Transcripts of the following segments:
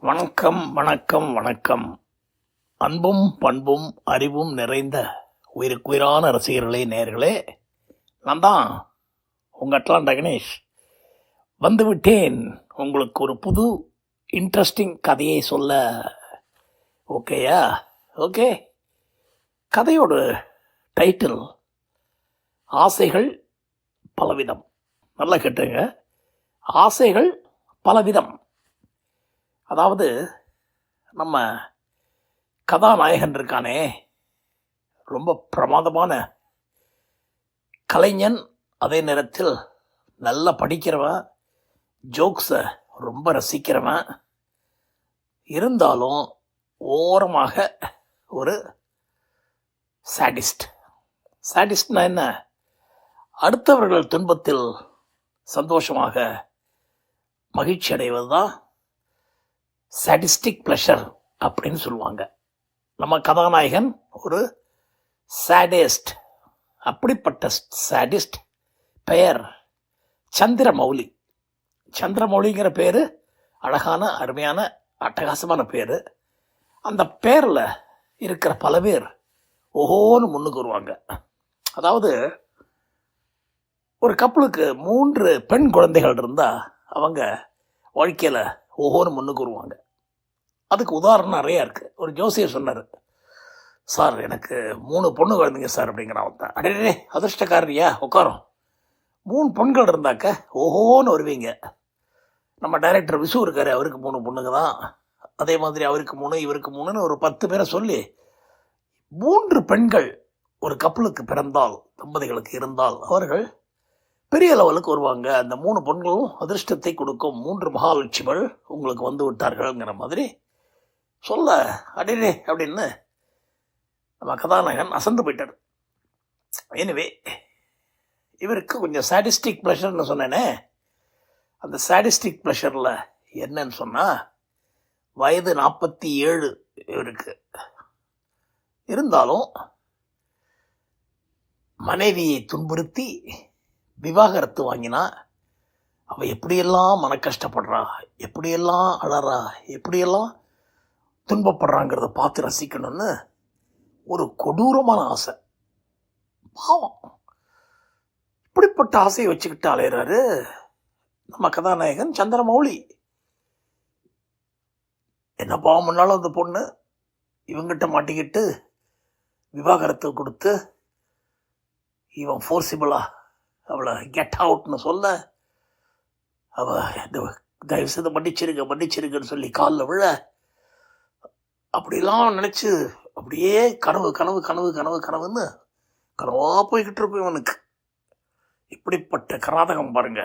வணக்கம் வணக்கம் வணக்கம். அன்பும் பண்பும் அறிவும் நிறைந்த உயிருக்குயிரான ரசிகர்களே, நேர்களே, நான் தான் உங்கள் அட்லாண்டா கணேஷ் வந்துவிட்டேன். உங்களுக்கு ஒரு புது இன்ட்ரெஸ்டிங் கதையை சொல்ல. ஓகேயா? ஓகே. கதையோட டைட்டில் ஆசைகள் பலவிதம். நல்லா கேட்டுங்க, ஆசைகள் பலவிதம். அதாவது நம்ம கதாநாயகன் இருக்கானே, ரொம்ப பிரமாதமான கலைஞன், அதே நேரத்தில் நல்லா படிக்கிறவன், ஜோக்ஸை ரொம்ப ரசிக்கிறவன், இருந்தாலும் ஓரமாக ஒரு சாடிஸ்ட். சாடிஸ்ட்னா என்ன? அடுத்தவர்கள் துன்பத்தில் சந்தோஷமாக மகிழ்ச்சி அடைவது தான் சாடிஸ்டிக் ப்ளஷர் அப்படின்னு சொல்லுவாங்க. நம்ம கதாநாயகன் ஒரு சாடிஸ்ட். அப்படிப்பட்ட சாடிஸ்ட் பெயர் சந்திரமௌலி. சந்திரமௌலிங்கிற பேர் அழகான, அருமையான, அட்டகாசமான பேர். அந்த பேரில் இருக்கிற பல பேர் ஓஹோன்னு முன்னுக்கு வருவாங்க. அதாவது ஒரு கப்பலுக்கு 3 பெண் குழந்தைகள் இருந்தால் அவங்க வாழ்க்கையில் ஓஹோன்னு முன்னுக்கு வருவாங்க. அதுக்கு உதாரணம் நிறையா இருக்குது. ஒரு ஜோசியர் சொன்னார், சார் எனக்கு 3 பொண்ணு குழந்தைங்க சார் அப்படிங்கிறான். அவன் தான், அடே அதிர்ஷ்டக்காரரியா, உட்காரும். 3 பெண்கள் இருந்தாக்க ஓஹோன்னு வருவீங்க. நம்ம டைரக்டர் விசு இருக்காரு, அவருக்கு 3 பொண்ணுங்க தான். அதே மாதிரி அவருக்கு 3, இவருக்கு 3ன்னு ஒரு 10 பேரை சொல்லி 3 பெண்கள் ஒரு கப்பலுக்கு பிறந்தால், தம்பதிகளுக்கு இருந்தால், அவர்கள் பெரிய லெவலுக்கு வருவாங்க. அந்த 3 பெண்களும் அதிர்ஷ்டத்தை கொடுக்கும். 3 மகாலட்சுமிகள் உங்களுக்கு வந்து விட்டார்கள்ங்கிற மாதிரி சொல்ல, அடே அப்படின்னு நம்ம கதாநாயகன் அசந்து போயிட்டார். எனிவே, இவருக்கு கொஞ்சம் சாடிஸ்டிக் ப்ளஷர்னு சொன்னேனே, அந்த சாடிஸ்டிக் ப்ளஷரில் என்னன்னு சொன்னால், வயது 47 இவருக்கு. இருந்தாலும் மனைவியை துன்புறுத்தி விவாகரத்து வாங்கினா அவள் எப்படியெல்லாம் மன கஷ்டப்படுறா, எப்படியெல்லாம் அழறா, எப்படியெல்லாம் துன்பப்படுறாங்கிறத பார்த்து ரசிக்கணும்னு ஒரு கொடூரமான ஆசை. பாவம், இப்படிப்பட்ட ஆசையை வச்சுக்கிட்டு அலையிறாரு நம்ம கதாநாயகன் சந்திரமௌலி. என்ன பாவம் முன்னாலும் அந்த பொண்ணு இவங்கிட்ட மாட்டிக்கிட்டு விவாகரத்து கொடுத்து இவன் ஃபோர்சிபிளா அவளை கெட் அவுட்னு சொல்ல, அவள் தயவு செய்து மன்னிச்சிருங்கன்னு சொல்லி காலில் விழ, அப்படிலாம் நினச்சி அப்படியே கனவு கனவு கனவு கனவு கனவுன்னு கனவாக போய்கிட்டு இருக்கும் இவனுக்கு. இப்படிப்பட்ட கராதகம் பாருங்க.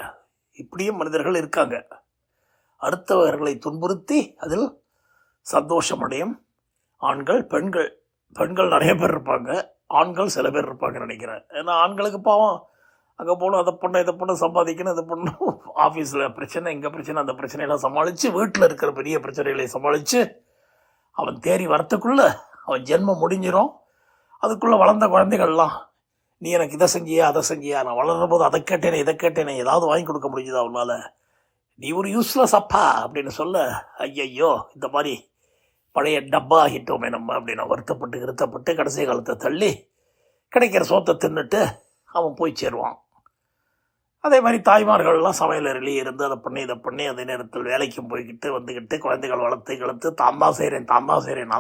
இப்படியும் மனிதர்கள் இருக்காங்க. அடுத்தவர்களை துன்புறுத்தி அதில் சந்தோஷமடையும் ஆண்கள், பெண்கள். பெண்கள் நிறைய பேர் இருப்பாங்க, ஆண்கள் சில பேர் இருப்பாங்கன்னு நினைக்கிறேன். ஏன்னா ஆண்களுக்கு பாவம் அங்கே போகணும், அதை பண்ண இதை பண்ண, சம்பாதிக்கணும், இதை பண்ணணும், ஆஃபீஸில் பிரச்சனை, இங்கே பிரச்சனை, அந்த பிரச்சனையெல்லாம் சமாளித்து, வீட்டில் இருக்கிற பெரிய பிரச்சனைகளை சமாளித்து அவன் தேறி வரத்துக்குள்ளே அவன் ஜென்மம் முடிஞ்சிடும். அதுக்குள்ளே வளர்ந்த குழந்தைகள்லாம், நீ எனக்கு இதை செஞ்சியா, அதை செஞ்சியா, நான் வளர்கிற போது அதை கேட்டேனே, இதை கேட்டேனே, ஏதாவது வாங்கி கொடுக்க முடிஞ்சுதா அவனால், நீ ஒரு யூஸ்லெஸ் அப்பா அப்படின்னு சொல்ல, ஐயையோ இந்த மாதிரி பழைய டப்பா ஆகிட்டோமே நம்ம அப்படின்னு வருத்தப்பட்டு கடைசி காலத்தை தள்ளி கிடைக்கிற சோத்தை தின்னுட்டு அவன் போய் சேருவான். அதே மாதிரி தாய்மார்கள்லாம் சமையலறையிலேயே இருந்து அதை பண்ணி இதை பண்ணி அதே நேரத்தில் வேலைக்கும் போய்கிட்டு வந்துக்கிட்டு குழந்தைகள் வளர்த்து தான் தான் செய்கிறேன், நான்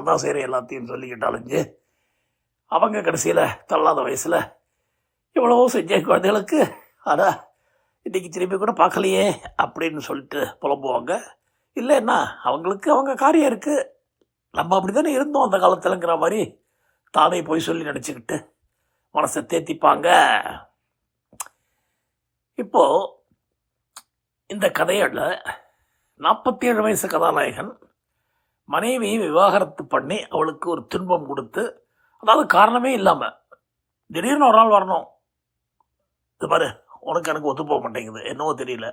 தான் செய்கிறேன் எல்லாத்தையும் சொல்லிக்கிட்டு அலைஞ்சு அவங்க கடைசியில் தள்ளாத வயசில் இவ்வளவோ செஞ்ச குழந்தைகளுக்கு அதான் இன்றைக்கி திரும்பி கூட பார்க்கலையே அப்படின்னு சொல்லிட்டு புலம்புவாங்க. இல்லைன்னா அவங்களுக்கு அவங்க காரியம் இருக்குது, நம்ம அப்படி தானே இருந்தோம் அந்த காலத்தில்ங்கிற மாதிரி தானே போய் சொல்லி நினச்சிக்கிட்டு மனசை தேத்திப்பாங்க. இப்போது இந்த கதையோட 47 வயசு கதாநாயகன் மனைவியை விவாகரத்து பண்ணி அவளுக்கு ஒரு துன்பம் கொடுத்து, அதாவது காரணமே இல்லாமல் திடீர்னு ஒரு நாள் வரணும், இது பாரு உனக்கு எனக்கு ஒத்து போக மாட்டேங்குது, என்னவோ தெரியல,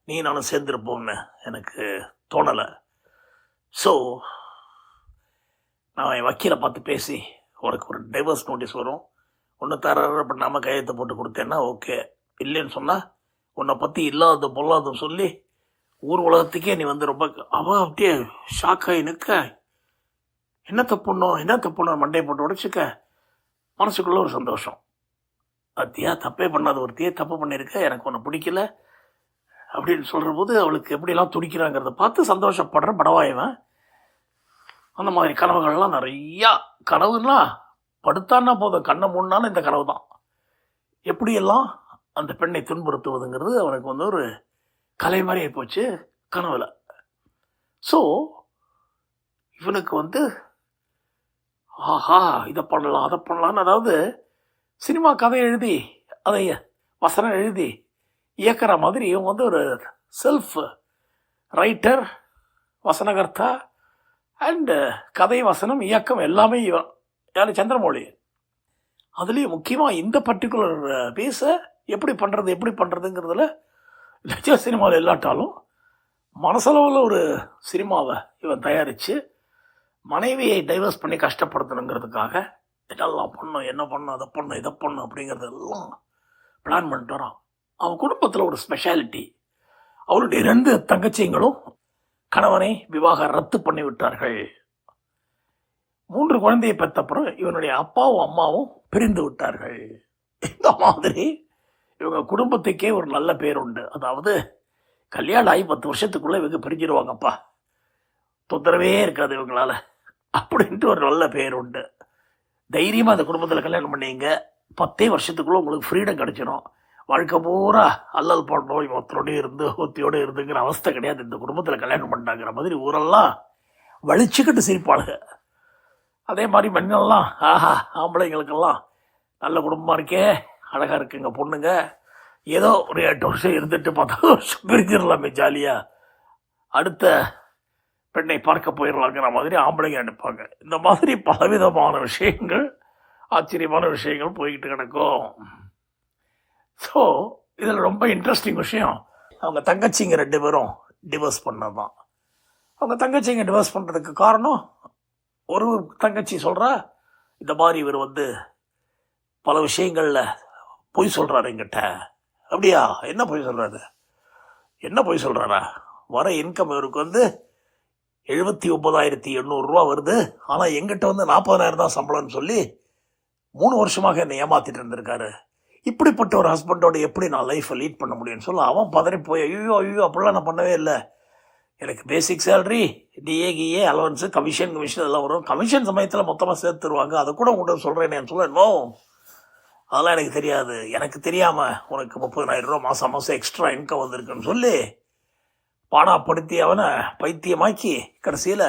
நீ நானும் சேர்ந்துருப்போம்னு எனக்கு தோணலை, ஸோ நான் என் வக்கீலை பார்த்து பேசி உனக்கு ஒரு டைவர்ஸ் நோட்டீஸ் வரும், ஒன்று தர பண்ணாமல் கையெழுத்து போட்டு கொடுத்தேன்னா ஓகே, இல்லைன்னு சொன்னால் உன்னை பற்றி இல்லாத பொல்லாத சொல்லி ஊர் உலகத்துக்கே நீ வந்து ரொம்ப அவன் அப்படியே ஷாக் ஆகி நிற்க, என்ன தப்புண்ணோம் மண்டையை போட்டு உடைச்சிக்க. மனசுக்குள்ள ஒரு சந்தோஷம், அத்தியா தப்பே பண்ணாத ஒருத்தியே தப்பு பண்ணியிருக்க, எனக்கு ஒன்று பிடிக்கல அப்படின்னு சொல்கிற போது அவளுக்கு எப்படிலாம் துடிக்கிறாங்கிறத பார்த்து சந்தோஷப்படுற படவாயவன். அந்த மாதிரி கனவுகள்லாம் நிறையா. கனவுன்னா படுத்தான்னா போதும், கண்ணை மூடினாலும் இந்த கனவு தான். எப்படியெல்லாம் அந்த பெண்ணை துன்புறுத்துவதுங்கிறது அவனுக்கு வந்து ஒரு கலை மாதிரி ஆகிப்போச்சு கனவுல. ஸோ இவனுக்கு வந்து ஆஹா இதை பண்ணலாம் அதை பண்ணலான்னு, அதாவது சினிமா கதை எழுதி அதை வசனம் எழுதி இயக்கிற மாதிரி இவங்க வந்து ஒரு செல்ஃப் ரைட்டர், வசனகர்த்தா அண்டு கதை வசனம் இயக்கம் எல்லாமே இவன் யார் சந்திரமௌழி. அதுலேயும் முக்கியமாக இந்த பர்டிகுலர் பீஸை எப்படி பண்ணுறதுங்கிறதுல நிஜ சினிமாவில் இல்லாட்டாலும் மனசளவில் ஒரு சினிமாவை இவன் தயாரித்து மனைவியை டைவர்ஸ் பண்ணி கஷ்டப்படுத்தணுங்கிறதுக்காக இதெல்லாம் பண்ணும், என்ன பண்ணும், அதை பண்ணும், இதை பண்ணும் அப்படிங்கிறதெல்லாம் பிளான் பண்ணிட்டு வரான். அவன் குடும்பத்தில் ஒரு ஸ்பெஷாலிட்டி, அவருடைய 2 தங்கச்சிங்களும் கணவனை விவாகம் ரத்து பண்ணி விட்டார்கள். 3 குழந்தையை பெற்றப்புறம் இவனுடைய அப்பாவும் அம்மாவும் பிரிந்து விட்டார்கள். இந்த மாதிரி இவங்க குடும்பத்துக்கே ஒரு நல்ல பேர் உண்டு. அதாவது கல்யாணம் ஆகி 10 வருஷத்துக்குள்ளே இவங்க பிரிஞ்சிருவாங்கப்பா, தொந்தரவே இருக்காது இவங்களால அப்படின்ட்டு ஒரு நல்ல பேர் உண்டு. தைரியமாக அந்த குடும்பத்தில் கல்யாணம் பண்ணிங்க, 10 வருஷத்துக்குள்ளே உங்களுக்கு ஃப்ரீடம் கிடச்சிடும். வாழ்க்கை பூரா அல்லல் பண்ணோம், இவத்தோடய இருந்து ஒத்தியோடு இருந்துங்கிற அவஸ்தை கிடையாது. இந்த குடும்பத்தில் கல்யாணம் பண்ணிட்டாங்கிற மாதிரி ஊரெல்லாம் வலிச்சுக்கிட்டு சிரிப்பாளுங்க. அதே மாதிரி பெண்கள்லாம் ஆஹா ஆம்பளைங்களுக்கெல்லாம் நல்ல குடும்பமாக இருக்கே, அழகாக இருக்குங்க பொண்ணுங்க, ஏதோ ஒரு 8 வருஷம் இருந்துட்டு 10 வருஷம் பிரிஞ்சிடலாமே ஜாலியாக, அடுத்த பெண்ணை பார்க்க போயிடலாங்கிற மாதிரி ஆம்பளைங்க நினைப்பாங்க. இந்த மாதிரி பலவிதமான விஷயங்கள், ஆச்சரியமான விஷயங்கள் போய்கிட்டு கிடக்கும். ஸோ இதில் ரொம்ப இன்ட்ரெஸ்டிங் விஷயம், அவங்க தங்கச்சிங்க 2 பேரும் டிவோர்ஸ் பண்ணது தான். அவங்க தங்கச்சிங்க டிவோர்ஸ் பண்ணுறதுக்கு காரணம், ஒரு தங்கச்சி சொல்கிறா, இந்த மாதிரி இவர் வந்து பல விஷயங்களில் பொய் சொல்கிறாரு என்கிட்ட. அப்படியா, என்ன பொய் சொல்கிறாரு, என்ன பொய் சொல்கிறாரா, வர இன்கம் இவருக்கு வந்து 79,800 ரூபா வருது, ஆனால் எங்கிட்ட வந்து 40,000 தான் சம்பளம்னு சொல்லி 3 வருஷமாக என்னை ஏமாற்றிட்டு இருந்திருக்காரு. இப்படிப்பட்ட ஒரு ஹஸ்பண்டோட எப்படி நான் லைஃப்பை லீட் பண்ண முடியும்னு சொல்ல அவன் பதறி போய் ஐயோ அப்படிலாம் நான் பண்ணவே இல்லை, எனக்கு basic salary, DA allowance, commission இதெல்லாம் வரும், கமிஷன் சமயத்தில் மொத்தமாக சேர்த்துருவாங்க, அதை கூட உங்கள்கிட்ட சொல்கிறேன்னு சொல்ல, நோ அதெல்லாம் எனக்கு தெரியாது, எனக்கு தெரியாமல் உனக்கு 30,000 ரூபா மாதம் எக்ஸ்ட்ரா இன்கம் வந்திருக்குன்னு சொல்லி பாடாப்படுத்தி அவனை பைத்தியமாக்கி கடைசியில்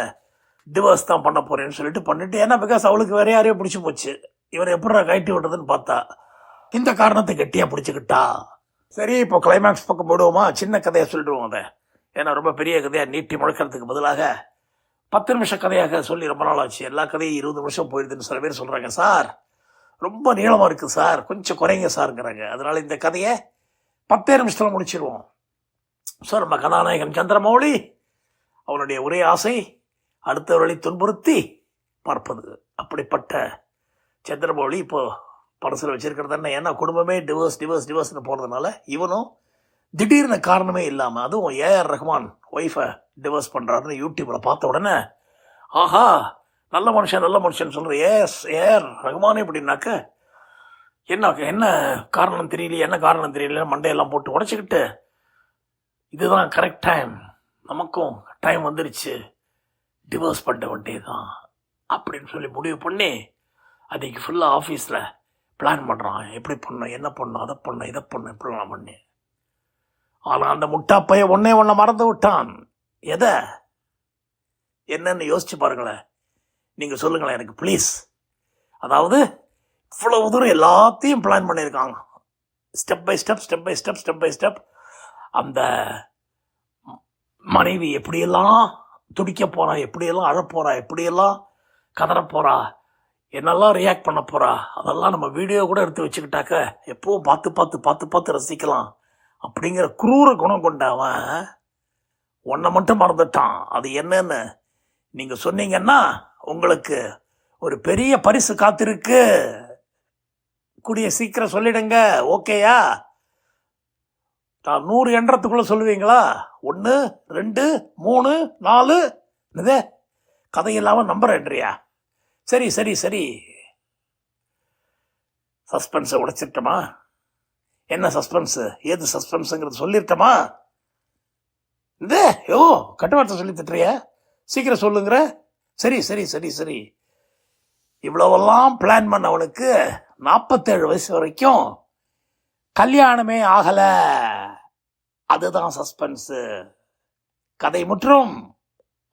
டிவோர்ஸ் தான் பண்ண போகிறேன்னு சொல்லிட்டு பண்ணிட்டு, ஏன்னா பிகாஸ் அவளுக்கு வேற யாரையோ பிடிச்சி போச்சு, இவரை எப்படா கழட்டி விடுறதுன்னு பார்த்தா இந்த காரணத்தை கெட்டியாக பிடிச்சிக்கிட்டா. சரி, இப்போ கிளைமேக்ஸ் பக்கம் போடுவோமா, சின்ன கதையை சொல்லிடுவோம் அதை, ஏன்னா ரொம்ப பெரிய கதையாக நீட்டி முழக்கிறதுக்கு பதிலாக 10 நிமிஷ கதையாக சொல்லி ரொம்ப நாள் ஆச்சு. எல்லா கதையும் 20 நிமிஷம் போயிடுதுன்னு சில பேர் சொல்கிறாங்க. சார் ரொம்ப நீளமாக இருக்குது சார், கொஞ்சம் குறைங்க சார்ங்கிறாங்க. அதனால் இந்த கதையை 10 நிமிஷத்தில் முடிச்சிடுவோம். ஸோ நம்ம கதாநாயகன் சந்திரமௌழி, அவனுடைய ஒரே ஆசை அடுத்தவர்களை துன்புறுத்தி பார்ப்பது. அப்படிப்பட்ட சந்திரமௌழி இப்போது படத்தில் வச்சிருக்கிறது என்ன, ஏன்னா குடும்பமே டிவோர்ஸ்னு போகிறதுனால இவனும் திடீர்னு காரணமே இல்லாமல், அதுவும் ஏஆர் ரஹ்மான் ஒய்ஃபை டிவோர்ஸ் பண்ணுறாருன்னு யூடியூப்பில் பார்த்த உடனே ஆஹா நல்ல மனுஷன் சொல்கிற ஏஆர் ரஹ்மானே அப்படின்னாக்க என்ன காரணம் தெரியல மண்டையெல்லாம் போட்டு உடச்சிக்கிட்டு, இதுதான் கரெக்ட் டைம், நமக்கும் டைம் வந்துருச்சு, டிவோர்ஸ் பண்ண வேண்டியதுதான் அப்படின்னு சொல்லி முடிவு பண்ணி அன்றைக்கி ஃபுல்லாக ஆஃபீஸில் பிளான் பண்ணுறான். எப்படி பண்ணணும், என்ன பண்ணணும், அதை பண்ணணும், இதை பண்ணணும், இப்படிலாம் பண்ணி. ஆனால் அந்த முட்டாப்பைய ஒன்றே மறந்து விட்டான். எதை, என்னன்னு யோசிச்சு பாருங்களேன், நீங்கள் சொல்லுங்களேன் எனக்கு ப்ளீஸ். அதாவது இவ்வளவு தூரம் எல்லாத்தையும் பிளான் பண்ணியிருக்காங்க, ஸ்டெப் பை ஸ்டெப். அந்த மனைவி எப்படியெல்லாம் துடிக்க போகிறா, எப்படியெல்லாம் அழப்போகிறா, எப்படியெல்லாம் கதறப்போகிறா, என்னெல்லாம் ரியாக்ட் பண்ண போகிறா, அதெல்லாம் நம்ம வீடியோ கூட எடுத்து வச்சுக்கிட்டாக்க எப்போவும் பார்த்து ரசிக்கலாம் அப்படிங்கிற குரூர குணம் கொண்டவன் ஒன்றை மட்டும் மறந்துட்டான். அது என்னன்னு நீங்கள் சொன்னீங்கன்னா உங்களுக்கு ஒரு பெரிய பரிசு காத்திருக்கு, கூடிய சீக்கிரம் சொல்லிடுங்க, ஓகேயா? நான் 100 எண்ணத்துக்குள்ளே சொல்லுவீங்களா? 1 2 3 4 என்னது கதையில்லாமல் நம்பர் என்றியா? சரி சரி சரி, சஸ்பென்ஸை உடைச்சிட்டமா? என்ன சஸ்பென்ஸு, ஏது சஸ்பென்ஸுங்கிறது சொல்லிருட்டமா? இந்த கட்டுவார்த்தை சொல்லி திட்டுறிய, சீக்கிரம் சொல்லுங்கிற. சரி சரி சரி சரி, இவ்வளவெல்லாம் பிளான் பண்ணவனுக்கு 47 வயசு வரைக்கும் கல்யாணமே ஆகலை. அதுதான் சஸ்பென்ஸு. கதை முற்றும்.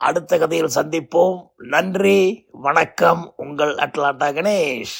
அடுத்த கதையில் சந்திப்போம். நன்றி, வணக்கம். உங்கள் அட்லாண்டா கணேஷ்.